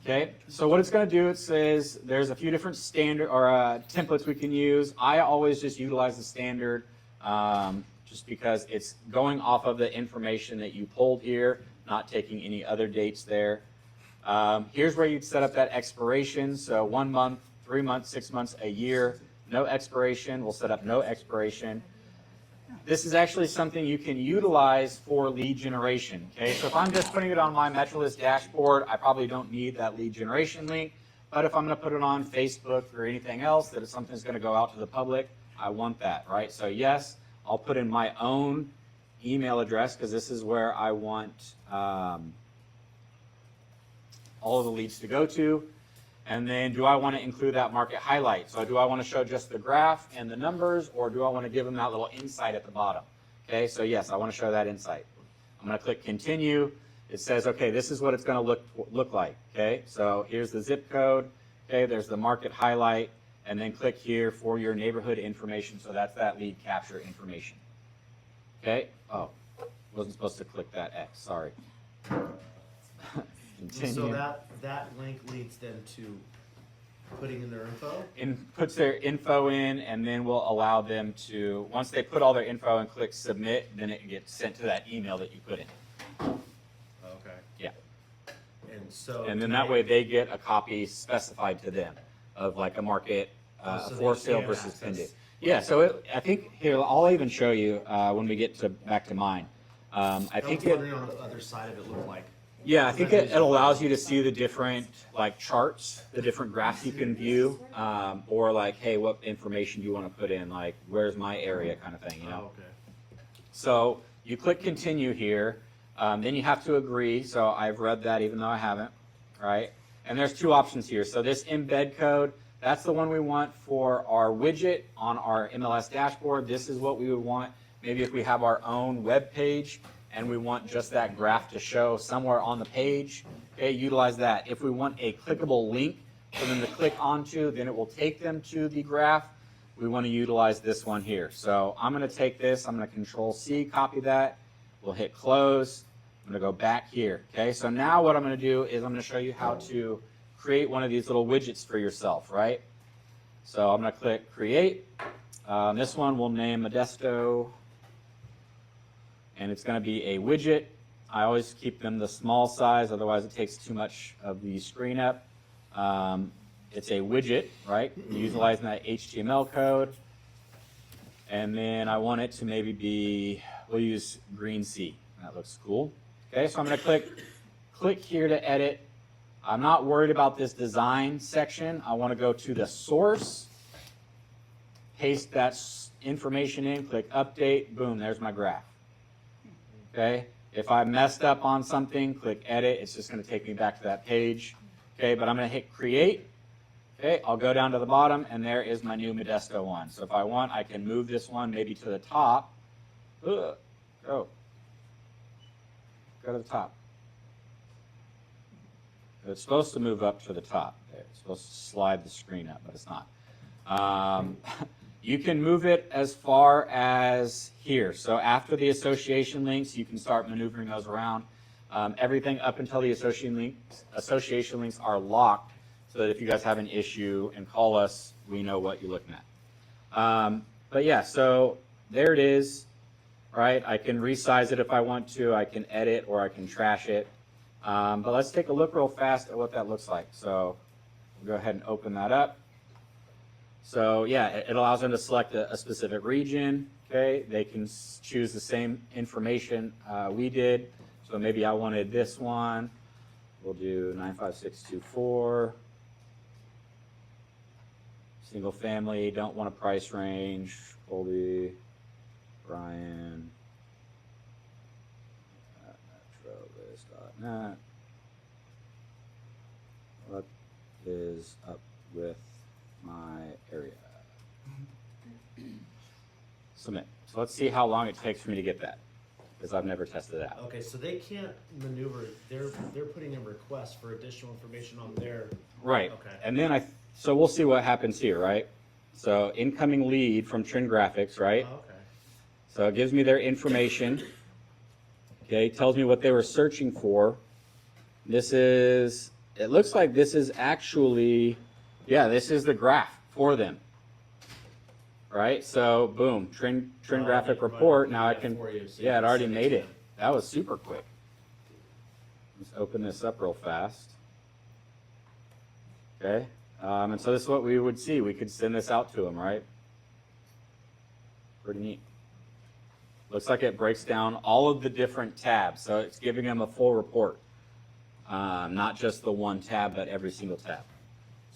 S1: Okay, so what it's going to do, it says there's a few different standard or templates we can use. I always just utilize the standard, just just because it's going off of the information that you pulled here, not taking any other dates there. Here's where you'd set up that expiration. So 1 month, 3 months, 6 months, a year, no expiration. We'll set up no expiration. This is actually something you can utilize for lead generation. Okay, so if I'm just putting it on my MetroList dashboard, I probably don't need that lead generation link. But if I'm going to put it on Facebook or anything else that is something that's going to go out to the public, I want that, right? So yes, I'll put in my own email address because this is where I want all of the leads to go to. And then do I want to include that market highlight? So do I want to show just the graph and the numbers, or do I want to give them that little insight at the bottom? Okay, so yes, I want to show that insight. I'm going to click continue. It says, okay, this is what it's going to look like. Okay, so here's the zip code. Okay, there's the market highlight, and then click here for your neighborhood information. So that's that lead capture information. Okay, oh, wasn't supposed to click that X, sorry. Continue.
S5: So that link leads them to putting in their info?
S1: Puts their info in, and then we'll allow them to, once they put all their info and click submit, then it gets sent to that email that you put in.
S5: Okay.
S1: Yeah.
S5: And so.
S1: And then that way they get a copy specified to them of like a market
S5: So
S1: for
S5: they
S1: sale
S5: can
S1: versus
S5: access.
S1: pending. Yeah, so I think here, I'll even show you when we get back to mine. I
S5: I
S1: think
S5: was wondering on the other side of it looked like.
S1: yeah, I think it allows you to see the different like charts, the different graphs you can view, or like, hey, what information do you want to put in? Like, where's my area kind of thing, you know?
S5: Oh, okay.
S1: So you click continue here, then you have to agree. So I've read that even though I haven't, right? And there's two options here. So this embed code, that's the one we want for our widget on our MLS dashboard. This is what we would want maybe if we have our own web page and we want just that graph to show somewhere on the page, okay, utilize that. If we want a clickable link for them to click onto, then it will take them to the graph. We want to utilize this one here. So I'm going to take this, I'm going to Control-C, copy that. We'll hit close. I'm going to go back here. Okay, so now what I'm going to do is I'm going to show you how to create one of these little widgets for yourself, right? So I'm going to click create. This one we'll name Modesto, and it's going to be a widget. I always keep them the small size, otherwise it takes too much of the screen up. It's a widget, right? Utilizing that HTML code. And then I want it to maybe be, we'll use green C. That looks cool. Okay, so I'm going to click here to edit. I'm not worried about this design section. I want to go to the source, paste that information in, click update, boom, there's my graph. Okay, if I messed up on something, click edit. It's just going to take me back to that page. Okay, but I'm going to hit create. Okay, I'll go down to the bottom, and there is my new Modesto one. So if I want, I can move this one maybe to the top. Go to the top. It's supposed to move up to the top. It's supposed to slide the screen up, but it's not. You can move it as far as here. So after the association links, you can start maneuvering those around. Everything up until the association links are locked, so that if you guys have an issue and call us, we know what you're looking at. But yeah, so there it is, right? I can resize it if I want to. I can edit or I can trash it. But let's take a look real fast at what that looks like. So we'll go ahead and open that up. So yeah, it allows them to select a specific region. Okay, they can choose the same information we did. So maybe I wanted this one. We'll do 95624. Single family, don't want a price range. Colby, Brian, MetroList.net. What is up with my area? Submit. So let's see how long it takes for me to get that, because I've never tested that.
S5: Okay, so they can't maneuver, they're putting in requests for additional information on their.
S1: Right.
S5: Okay.
S1: And then so we'll see what happens here, right? So incoming lead from Trend Graphics, right?
S5: Oh, okay.
S1: So it gives me their information. Okay, tells me what they were searching for. It looks like this is actually, yeah, this is the graph for them. right? So boom, trend
S5: Oh,
S1: graphic
S5: yeah,
S1: report.
S5: right,
S1: Now I
S5: yeah,
S1: can,
S5: for you, so
S1: yeah, it
S5: you
S1: already
S5: send
S1: made
S5: to
S1: it. That was super quick. Let's open this up real fast. Okay, and so this is what we would see. We could send this out to them, right? Pretty neat. Looks like it breaks down all of the different tabs, so it's giving them a full report, not just the one tab, but every single tab.